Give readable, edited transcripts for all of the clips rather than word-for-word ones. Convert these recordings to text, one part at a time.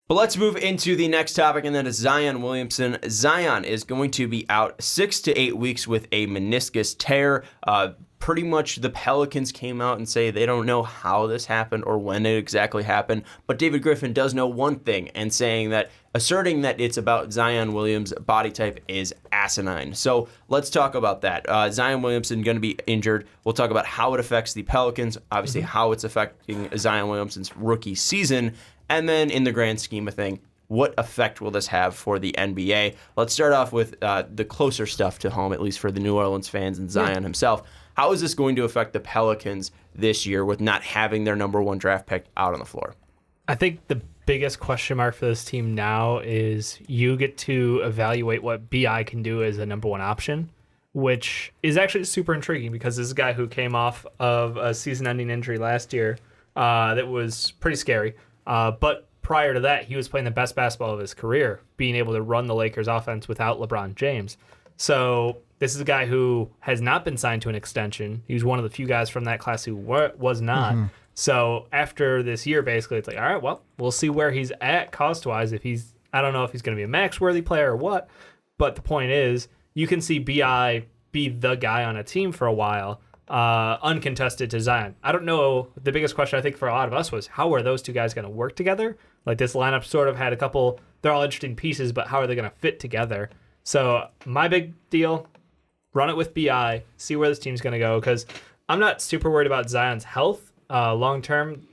But let's move into the next topic, and that is Zion Williamson. Zion is going to be out 6 to 8 weeks with a meniscus tear. Pretty much the Pelicans came out and say they don't know how this happened or when it exactly happened, but David Griffin does know one thing, and asserting that it's about Zion Williams' body type is asinine. So let's talk about that. Zion Williamson going to be injured. We'll talk about how it affects the Pelicans, obviously how it's affecting Zion Williamson's rookie season, and then in the grand scheme of things, what effect will this have for the NBA? Let's start off with the closer stuff to home, at least for the New Orleans fans and Zion himself. How is this going to affect the Pelicans this year with not having their number one draft pick out on the floor? I think the biggest question mark for this team now is you get to evaluate what BI can do as a number one option, which is actually super intriguing because this is a guy who came off of a season-ending injury last year that was pretty scary. But prior to that, he was playing the best basketball of his career, being able to run the Lakers offense without LeBron James. So this is a guy who has not been signed to an extension. He was one of the few guys from that class who was not. Mm-hmm. So after this year, basically, it's like, all right, well, we'll see where he's at cost-wise. I don't know if he's going to be a max-worthy player or what, but the point is, you can see BI be the guy on a team for a while, uncontested to Zion. I don't know. The biggest question I think for a lot of us was, how are those two guys going to work together? Like, this lineup sort of had a couple, they're all interesting pieces, but how are they going to fit together? So my big deal, run it with BI, see where this team's going to go, because I'm not super worried about Zion's health long term.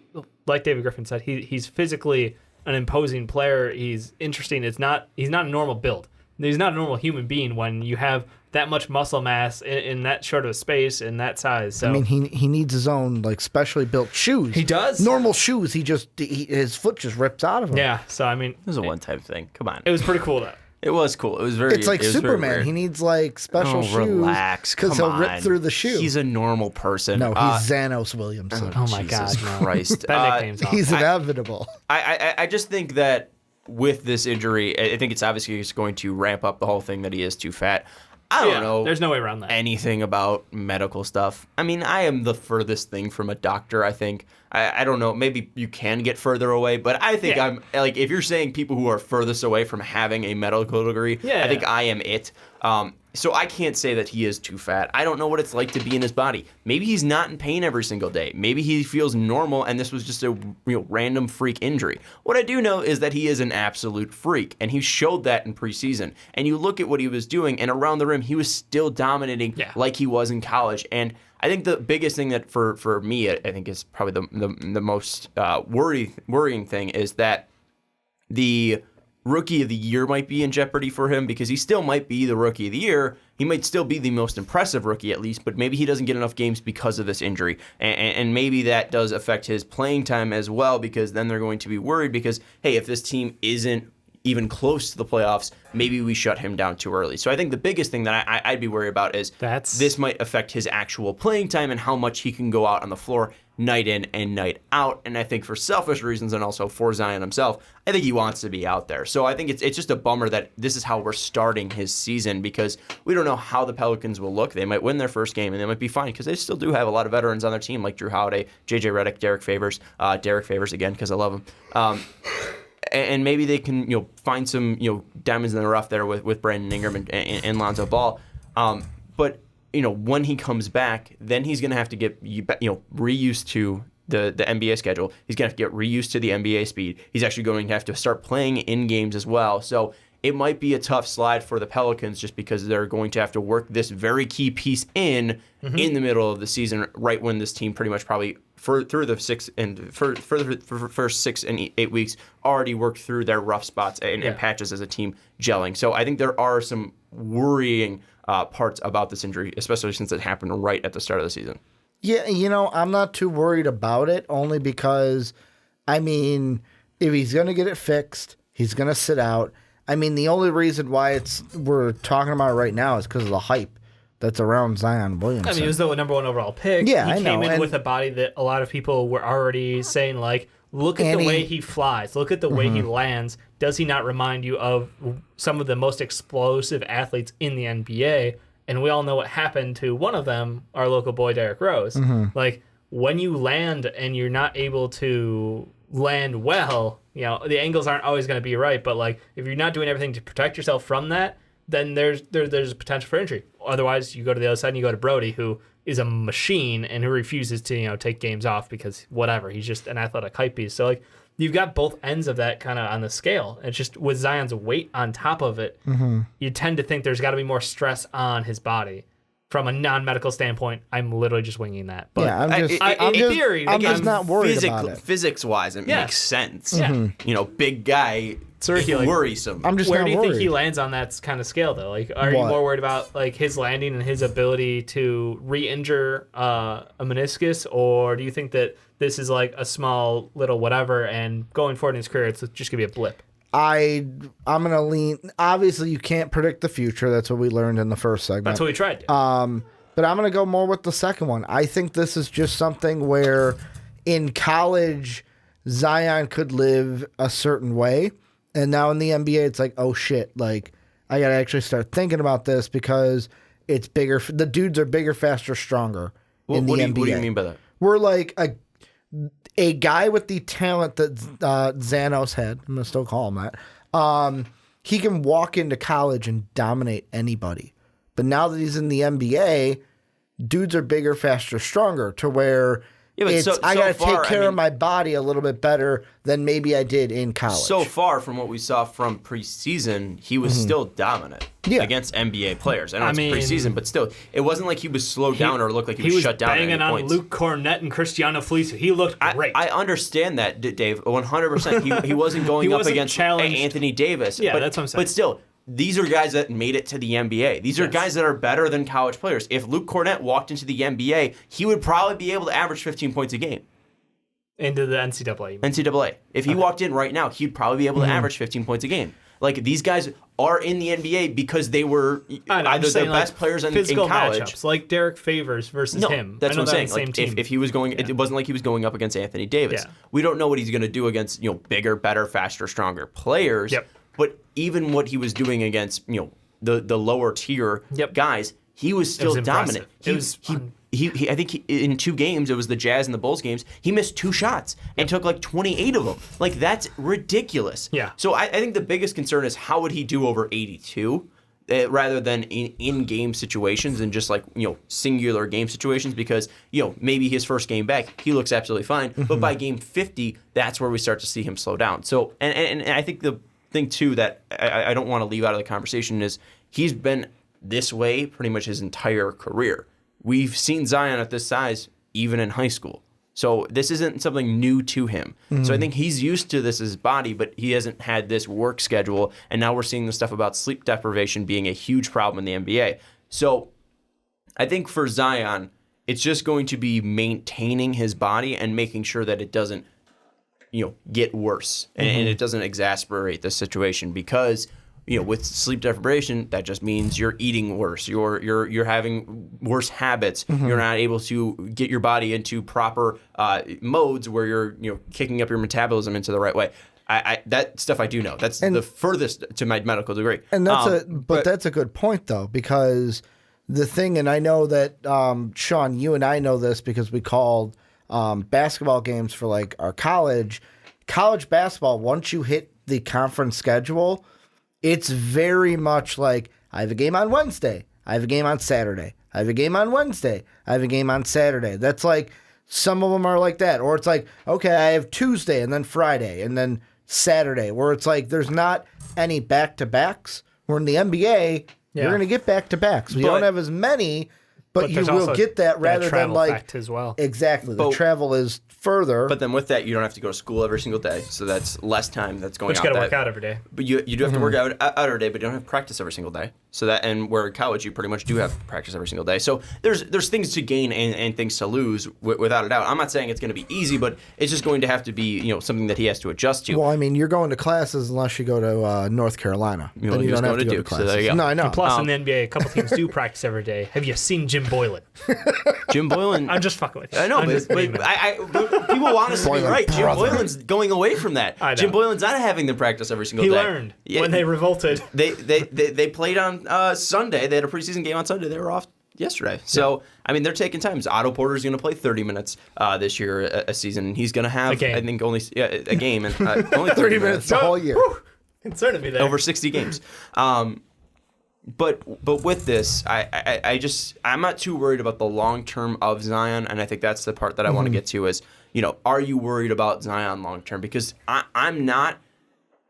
Like David Griffin said, he's physically an imposing player. He's interesting. He's not a normal build. He's not a normal human being when you have that much muscle mass in that short of a space and that size. So I mean, he needs his own like specially built shoes. He does. Normal shoes. His foot just rips out of him. Yeah. So I mean, it was a one-time thing. Come on. It was pretty cool though. It was cool. It was very. It's like Superman. He needs like special shoes. Relax, because he'll rip through the shoe. He's a normal person. No, he's Xanos Williamson. Oh my Jesus God, Christ! That nickname's awful. He's inevitable. I just think that with this injury, I think it's obviously just going to ramp up the whole thing that he is too fat. I don't know. There's no way around that. Anything about medical stuff. I mean, I am the furthest thing from a doctor, I think. I don't know. Maybe you can get further away, but I think I'm like, if you're saying people who are furthest away from having a medical degree, I think I am it. So I can't say that he is too fat. I don't know what it's like to be in his body. Maybe he's not in pain every single day. Maybe he feels normal and this was just a random freak injury. What I do know is that he is an absolute freak, and he showed that in preseason. And you look at what he was doing, and around the rim, he was still dominating like he was in college. And I think the biggest thing that for me, I think is probably the most worrying thing is that the Rookie of the Year might be in jeopardy for him, because he still might be the Rookie of the Year. He might still be the most impressive rookie at least, but maybe he doesn't get enough games because of this injury. And maybe that does affect his playing time as well, because then they're going to be worried because, hey, if this team isn't even close to the playoffs, maybe we shut him down too early. So I think the biggest thing that I'd be worried about is this might affect his actual playing time and how much he can go out on the floor night in and night out. And I think for selfish reasons, and also for Zion himself, I think he wants to be out there. So I think it's just a bummer that this is how we're starting his season, because we don't know how the Pelicans will look. They might win their first game and they might be fine, because they still do have a lot of veterans on their team, like Drew Holiday, JJ Redick, Derek Favors again, because I love him. And maybe they can, find some, diamonds in the rough there with Brandon Ingram and Lonzo Ball. But when he comes back, then he's going to have to get, reused to the NBA schedule. He's going to have to get reused to the NBA speed. He's actually going to have to start playing in games as well. So it might be a tough slide for the Pelicans, just because they're going to have to work this very key piece in the middle of the season, right when this team pretty much probably for the first 6 and 8 weeks already worked through their rough spots and patches as a team gelling. So I think there are some worrying parts about this injury, especially since it happened right at the start of the season. Yeah, I'm not too worried about it, only because, I mean, if he's going to get it fixed, he's going to sit out. I mean, the only reason why we're talking about it right now is because of the hype that's around Zion Williamson. I mean, he was the number one overall pick. Yeah, he came in with a body that a lot of people were already saying, like, look at the way he flies. Look at the way he lands. Does he not remind you of some of the most explosive athletes in the NBA? And we all know what happened to one of them, our local boy, Derrick Rose. Like, when you land and you're not able to land well, the angles aren't always going to be right, but like if you're not doing everything to protect yourself from that, then there's a potential for injury. Otherwise, you go to the other side and you go to Brody, who is a machine and who refuses to take games off because whatever, he's just an athletic hype beast. So like you've got both ends of that kind of on the scale. It's just with Zion's weight on top of it, you tend to think there's got to be more stress on his body. From a non-medical standpoint, I'm literally just winging that. But yeah, I'm just not worried about it. Physics-wise, it makes sense. Yeah. Big guy, worrisome. I'm just Where not do you worried. think he lands on that kind of scale, though? Like, are you more worried about like his landing and his ability to re-injure a meniscus, or do you think that this is like a small little whatever, and going forward in his career, it's just gonna be a blip? I'm gonna lean. Obviously, you can't predict the future. That's what we learned in the first segment. That's what we tried to. But I'm gonna go more with the second one. I think this is just something where, in college, Zion could live a certain way, and now in the NBA, it's like, oh shit! Like I gotta actually start thinking about this because it's bigger. The dudes are bigger, faster, stronger in the NBA. What do you mean by that? We're like a guy with the talent that Xanos had. I'm gonna still call him that. He can walk into college and dominate anybody. But now that he's in the NBA, dudes are bigger, faster, stronger. To where I gotta take care of my body a little bit better than maybe I did in college. So far from what we saw from preseason, he was still dominant against NBA players. I know it's preseason, but still, it wasn't like he was slowed down or looked like he was shut down. He was banging on Luke Cornett and Cristiano Felicio. He looked great. I understand that, Dave, 100%. He wasn't going up against Anthony Davis. Yeah, that's what I'm saying. But still, these are guys that made it to the NBA. These are guys that are better than college players. If Luke Cornett walked into the NBA, he would probably be able to average 15 points a game. Into the NCAA. NCAA. If he walked in right now, he'd probably be able to average 15 points a game. Like, these guys are in the NBA because they were either the best players in college. Matchups, like Derek Favors versus him. That's what I'm saying. Like, if he was going, it wasn't like he was going up against Anthony Davis. Yeah. We don't know what he's going to do against bigger, better, faster, stronger players. Yep. But even what he was doing against the lower tier guys, he was still dominant. He I think in 2 games, it was the Jazz and the Bulls games, he missed 2 shots and took like 28 of them. Like, that's ridiculous. Yeah. So I think the biggest concern is how would he do over 82 rather than in-game situations and just like, singular game situations, because, maybe his first game back, he looks absolutely fine. But by game 50, that's where we start to see him slow down. So, and I think the thing too that I don't want to leave out of the conversation is he's been this way pretty much his entire career. We've seen Zion at this size even in high school. So this isn't something new to him. So I think he's used to this as his body, but he hasn't had this work schedule. And now we're seeing the stuff about sleep deprivation being a huge problem in the NBA. So I think for Zion, it's just going to be maintaining his body and making sure that it doesn't get worse and it doesn't exacerbate the situation, because with sleep deprivation, that just means you're eating worse, you're having worse habits, you're not able to get your body into proper modes where you're kicking up your metabolism into the right way. That stuff I do know. That's the furthest to my medical degree. And that's a good point though, because the thing, and I know that Sean, you and I know this because we called basketball games for like our college basketball. Once you hit the conference schedule, it's very much like, I have a game on Wednesday, I have a game on Saturday, I have a game on Wednesday, I have a game on Saturday. That's like, some of them are like that. Or it's like, okay, I have Tuesday and then Friday and then Saturday, where it's like there's not any back-to-backs. Where in the NBA, you're going to get back-to-backs. We don't have as many, but you will get that rather than like as well. Exactly. The travel is further. But then with that, you don't have to go to school every single day, so that's less time that's going out. But you got to work out every day. But you do have to work out every day, but you don't have practice every single day. So that, and where in college you pretty much do have practice every single day. So there's things to gain and things to lose without a doubt. I'm not saying it's going to be easy, but it's just going to have to be something that he has to adjust to. Well, I mean, you're going to classes unless you go to North Carolina. Then you don't have to go to classes. So no, I know. And plus, in the NBA, a couple teams do practice every day. Have you seen Jim Boylan? Jim Boylan. I'm just fucking with you. I know, but people want us to be right. Jim Boylan's going away from that. Jim Boylan's not having them practice every single day. He learned when they revolted. They played on Sunday. They had a preseason game on Sunday. They were off yesterday. So, I mean, they're taking time. Otto Porter's going to play 30 minutes this year a season, and he's going to have, I think, only a game. And only 30 minutes the whole year. Concerning me there. Over 60 games. But with this, I'm not too worried about the long term of Zion, and I think that's the part that I want to get to is, are you worried about Zion long term? Because I'm not.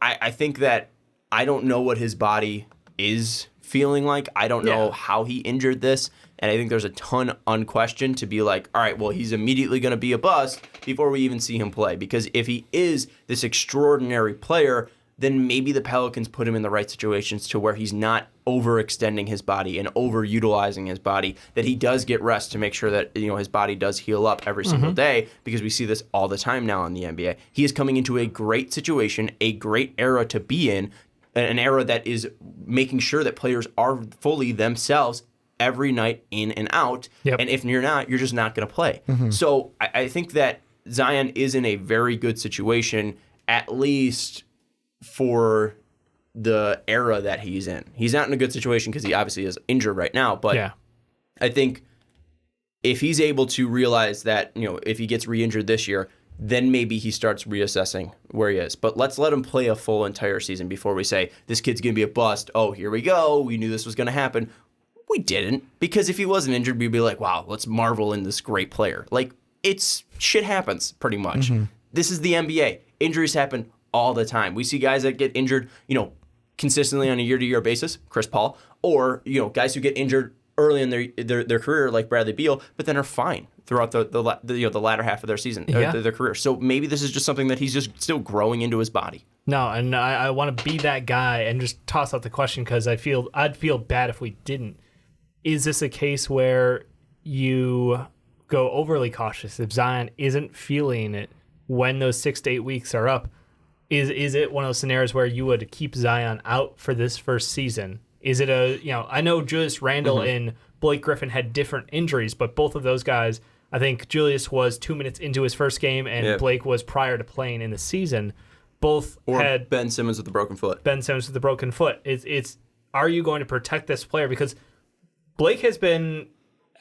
I think that I don't know what his body is feeling like. I don't know how he injured this, and I think there's a ton unquestioned to be like, all right, well, he's immediately going to be a bust before we even see him play. Because if he is this extraordinary player, then maybe the Pelicans put him in the right situations to where he's not overextending his body and overutilizing his body, that he does get rest to make sure that his body does heal up every single day, because we see this all the time now in the NBA. He is coming into a great situation, a great era to be in, an era that is making sure that players are fully themselves every night in and out. Yep. And if you're not, you're just not going to play. So I think that Zion is in a very good situation, at least for the era that he's in. He's not in a good situation because he obviously is injured right now, but I think if he's able to realize that, if he gets re-injured this year, then maybe he starts reassessing where he is. But let's let him play a full entire season before we say, this kid's going to be a bust. Oh, here we go. We knew this was going to happen. We didn't, because if he wasn't injured, we'd be like, wow, let's marvel in this great player. Like, shit happens pretty much. This is the NBA. Injuries happen all the time. We see guys that get injured, consistently on a year-to-year basis, Chris Paul, or guys who get injured early in their career, like Bradley Beal, but then are fine throughout the latter half of their season, their career. So maybe this is just something that he's just still growing into his body. No, and I want to be that guy and just toss out the question, because I'd feel bad if we didn't. Is this a case where you go overly cautious if Zion isn't feeling it when those 6 to 8 weeks are up? Is it one of those scenarios where you would keep Zion out for this first season? Is it I know Julius Randle and Blake Griffin had different injuries, but both of those guys, I think Julius was 2 minutes into his first game and Blake was prior to playing in the season. Both had Ben Simmons with the broken foot. It's are you going to protect this player? Because Blake has been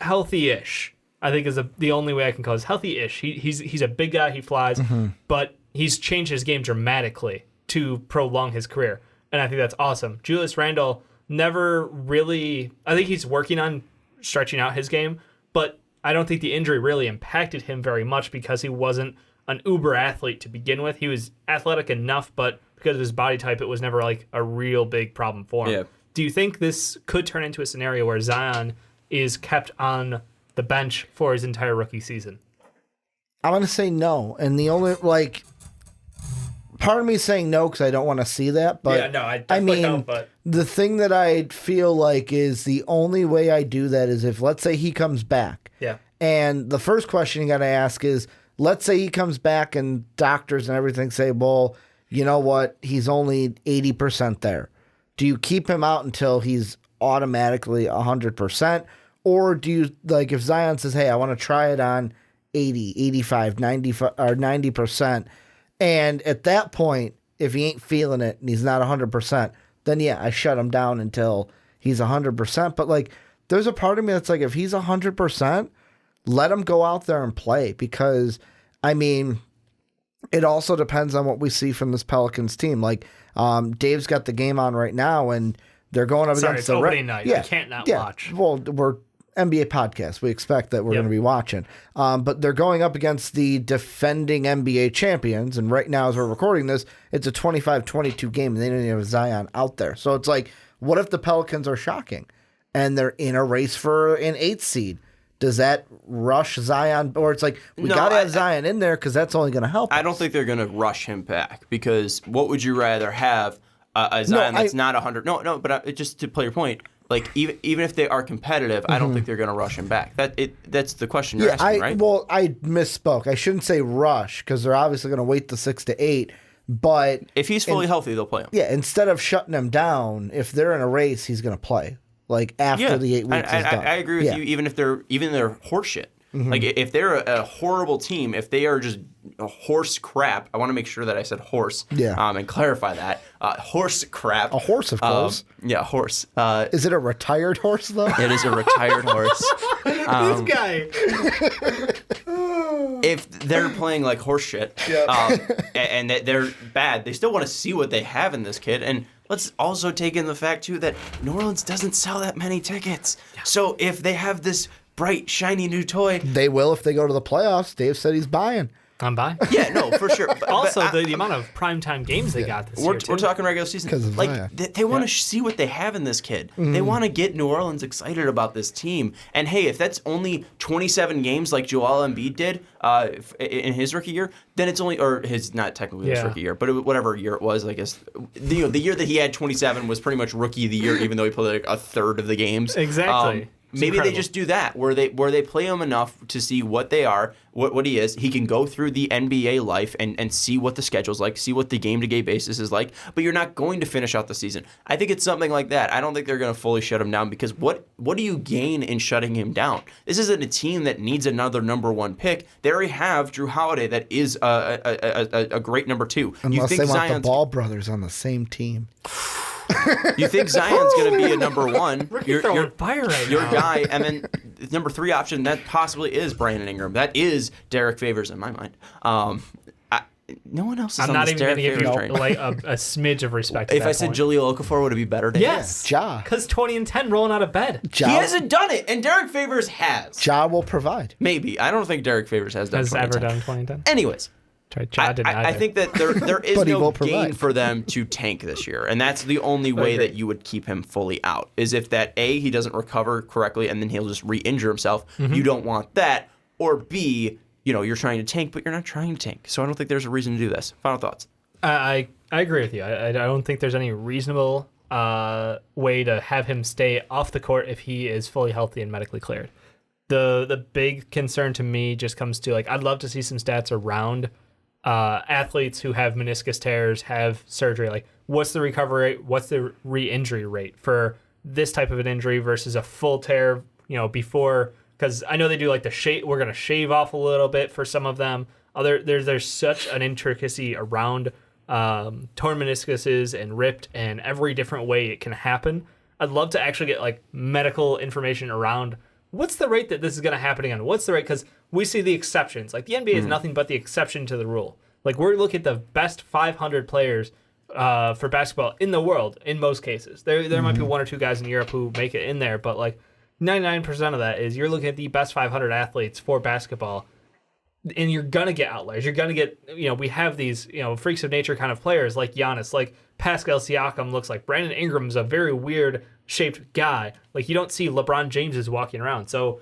healthy-ish, I think is the only way I can call it. Healthy-ish. He's a big guy, he flies, but he's changed his game dramatically to prolong his career, and I think that's awesome. Julius Randle never really... I think he's working on stretching out his game, but I don't think the injury really impacted him very much because he wasn't an uber athlete to begin with. He was athletic enough, but because of his body type, it was never like a real big problem for him. Yeah. Do you think this could turn into a scenario where Zion is kept on the bench for his entire rookie season? I'm going to say no, and the only, part of me is saying no because I don't want to see that, but I mean, the thing that I feel like is the only way I do that is if, let's say, he comes back. Yeah. And the first question you got to ask is, let's say he comes back and doctors and everything say, well, you know what, he's only 80% there. Do you keep him out until he's automatically 100%? Or do you, if Zion says, hey, I want to try it on 80, 85, 95, or 90%, and at that point, if he ain't feeling it and he's not 100%, then I shut him down until he's 100%. But there's a part of me that's like, if he's 100%, let him go out there and play, because I mean, it also depends on what we see from this Pelicans team. Dave's got the game on right now, and they're going up against the opening night. Yeah, I can't not watch. Well, we're NBA podcast. We expect that we're going to be watching. But they're going up against the defending NBA champions, and right now, as we're recording this, it's a 25-22 game, and they don't even have Zion out there. So it's like, what if the Pelicans are shocking, and they're in a race for an 8th seed? Does that rush Zion? Or it's like, we got to have Zion in there because that's only going to help us. I don't think they're going to rush him back, because what would you rather have, a Zion that's not 100? No, but just to play your point, even if they are competitive, I don't think they're going to rush him back. That's the question you're asking, right? Well, I misspoke. I shouldn't say rush, because they're obviously going to wait the 6 to 8. But if he's fully healthy, they'll play him. Yeah, instead of shutting him down, if they're in a race, he's going to play. After the 8 weeks is done. I agree with you, even if they're horseshit. Like if they're a horrible team, if they are just a horse crap, I want to make sure that I said horse. Yeah. And clarify that horse crap. A horse, of course. Yeah, horse. Is it a retired horse though? It is a retired horse. This guy. If they're playing like horse shit, and they're bad, they still want to see what they have in this kid. And let's also take in the fact too that New Orleans doesn't sell that many tickets. Yeah. So if they have this bright, shiny new toy, they will if they go to the playoffs. Dave said he's buying. I'm buying. Yeah, no, for sure. Also, the amount of primetime games they got this year, too. We're talking regular season. Like, they want to see what they have in this kid. Mm-hmm. They want to get New Orleans excited about this team. And, hey, if that's only 27 games like Joel Embiid did in his rookie year, then it's only – or his – not technically his rookie year, but whatever year it was, I guess. The year that he had 27 was pretty much rookie of the year, even though he played like a third of the games. Exactly. Maybe they just do that, where they play him enough to see what they are, what he is. He can go through the NBA life and see what the schedule's like, see what the game-to-game basis is like, but you're not going to finish out the season. I think it's something like that. I don't think they're going to fully shut him down because what do you gain in shutting him down? This isn't a team that needs another number one pick. They already have Drew Holiday that is a great number two. Unless they want the Ball brothers on the same team. You think Zion's going to be a number one? You're throwing fire right your now. guy, and then number three option that possibly is Brandon Ingram. That is Derek Favors in my mind. No one else is on this Derek Favors train. I'm not even going to give you like a smidge of respect. If I said Jaleel Okafor, would it be better? Dave? Yes, Ja. Because 20-10 rolling out of bed. Ja. He hasn't done it, and Derek Favors has. Ja will provide. Maybe. I don't think Derek Favors has done 2010. Ever done 2010. Anyways. I think that there is no gain for them to tank this year, and that's the only way that you would keep him fully out, is if that A, he doesn't recover correctly and then he'll just re-injure himself. Mm-hmm. You don't want that. Or B, you're trying to tank, but you're not trying to tank. So I don't think there's a reason to do this. Final thoughts. I agree with you. I don't think there's any reasonable way to have him stay off the court if he is fully healthy and medically cleared. The big concern to me just comes to, like, I'd love to see some stats around athletes who have meniscus tears, have surgery. Like, what's the recovery rate? What's the re-injury rate for this type of an injury versus a full tear, before? Because I know they do like the shave. We're going to shave off a little bit for some of them. There's such an intricacy around torn meniscuses and ripped and every different way it can happen. I'd love to actually get like medical information around what's the rate that this is going to happen again? What's the rate? Because we see the exceptions. Like, the NBA is nothing but the exception to the rule. Like, we're looking at the best 500 players for basketball in the world in most cases. There might be one or two guys in Europe who make it in there, but like 99% of that is you're looking at the best 500 athletes for basketball, and you're going to get outliers. You're going to get, we have these, freaks of nature kind of players like Giannis, like Pascal Siakam looks like. Brandon Ingram's a very weird shaped guy. Like, you don't see LeBron James walking around. So,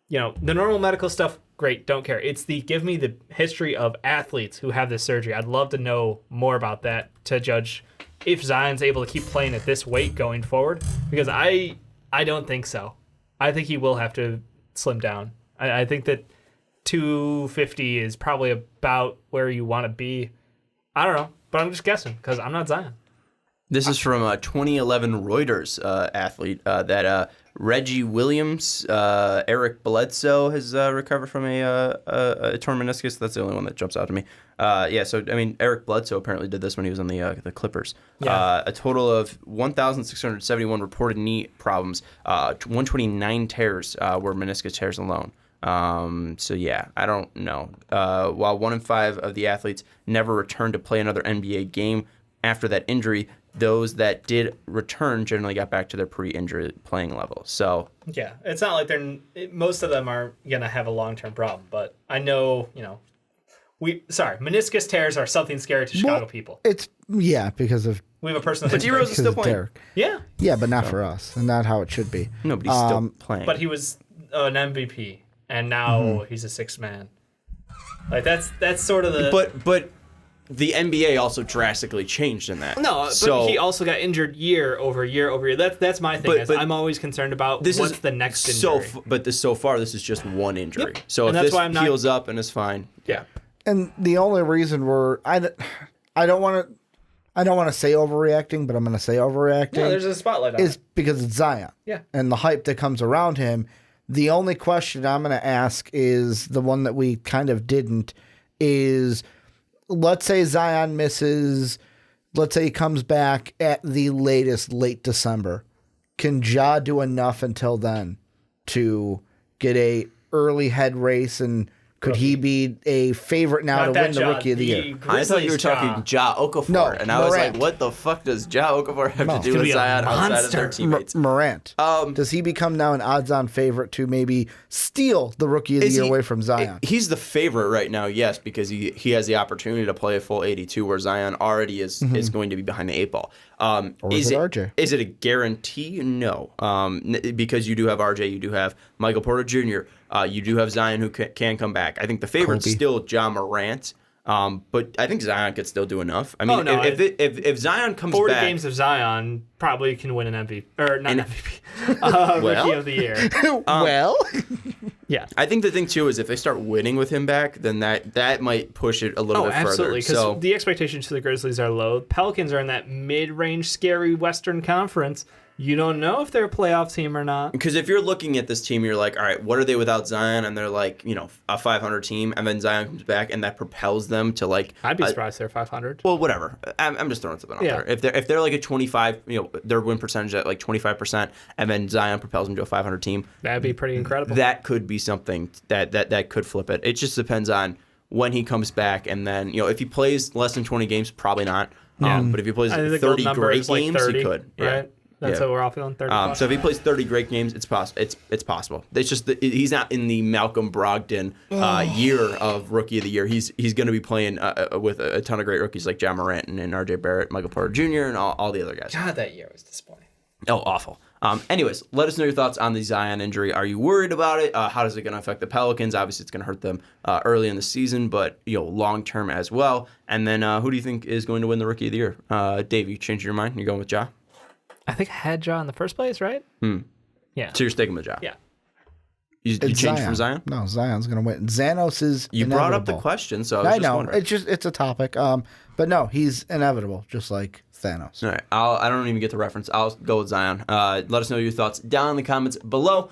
the normal medical stuff, great, don't care. It's give me the history of athletes who have this surgery. I'd love to know more about that to judge if Zion's able to keep playing at this weight going forward, because I don't think so. I think he will have to slim down. I think that 250 is probably about where you want to be. I don't know, but I'm just guessing because I'm not Zion. This is from a 2011 Reuters athlete that Reggie Williams, Eric Bledsoe has recovered from a torn meniscus. That's the only one that jumps out to me. Eric Bledsoe apparently did this when he was on the Clippers. Yeah. A total of 1,671 reported knee problems. 129 tears were meniscus tears alone. I don't know. While 1 in 5 of the athletes never returned to play another NBA game after that injury, those that did return generally got back to their pre-injury playing level. So yeah, it's not like most of them are gonna have a long-term problem. But I know, meniscus tears are something scary to Chicago people. It's because of we have a person. But D-Rose is still playing. Derek. Yeah, but not for us, and not how it should be. Nobody's still playing. But he was an MVP, and now he's a sixth man. Like that's sort of the. But the NBA also drastically changed in that. No, but he also got injured year over year over year. That's my thing. But I'm always concerned about what's the next injury. So far, this is just one injury. Yep. So and if this heals up and is fine, yeah. And the only reason I don't want to say overreacting, but I'm going to say overreacting. No, there's a spotlight on is because it's Zion. Yeah. And the hype that comes around him, The only question I'm going to ask is the one that we kind of didn't is, let's say Zion misses, let's say he comes back at the latest late December. Can Ja do enough until then to get a early head race, and could he be a favorite now to win the Rookie of the Year? I thought you were talking Ja Okafor, No, and I was Morant. like, what the fuck does Ja Okafor have to do Could with be a Zion outside of monster. their teammates? Morant. Does he become now an odds-on favorite to maybe steal the Rookie of the Is Year he- away from Zion? He's the favorite right now, yes, because he has the opportunity to play a full 82, where Zion already is going to be behind the 8 ball. Or is it RJ? Is it a guarantee? No, because you do have RJ, you do have Michael Porter Jr., you do have Zion who can come back. I think the favorite's Kobe. still John Morant. But I think Zion could still do enough. I mean, if Zion comes 40 back, games of Zion probably can win an MVP or not And- MVP, Rookie of the Year. Well, Yeah. I think the thing too is if they start winning with him back, then that might push it a little bit Absolutely, further. because So the expectations for the Grizzlies are low. Pelicans are in that mid-range, scary Western Conference. You don't know if they're a playoff team or not. because if you're looking at this team, you're like, all right, what are they without Zion? And they're like, a 500 team, and then Zion comes back, and that propels them to like. I'd be surprised they're 500. Well, whatever. I'm just throwing something out Yeah. there. If they're like a 25, their win percentage at like 25%, and then Zion propels them to a 500 team, That'd be pretty incredible. that could be something that could flip it. It just depends on when he comes back, and then if he plays less than 20 games, probably not. But if he plays I think the 30 gold number great is like games, 30, he could. Yeah. right? That's Yeah. what we're all feeling. 30. So if he plays 30 great games, it's possible. It's possible. It's just that he's not in the Malcolm Brogdon year of Rookie of the Year. He's going to be playing with a ton of great rookies like John Morant and R.J. Barrett, Michael Porter Jr., and all the other guys. God, that year was disappointing. Oh, awful. Anyways, let us know your thoughts on the Zion injury. Are you worried about it? How is it going to affect the Pelicans? Obviously, it's going to hurt them early in the season, but long term as well. And then who do you think is going to win the Rookie of the Year? Dave, you changed your mind? You're going with Ja? I think I had Ja in the first place, right? Yeah. So you're sticking with Ja? Yeah. You it's changed from Zion? No, Zion's going to win. Xanos is You brought up the inevitable. question, so I was I just know. wondering. It's a topic. But no, he's inevitable, just like Thanos. All right, I don't even get the reference. I'll go with Zion. Let us know your thoughts down in the comments below.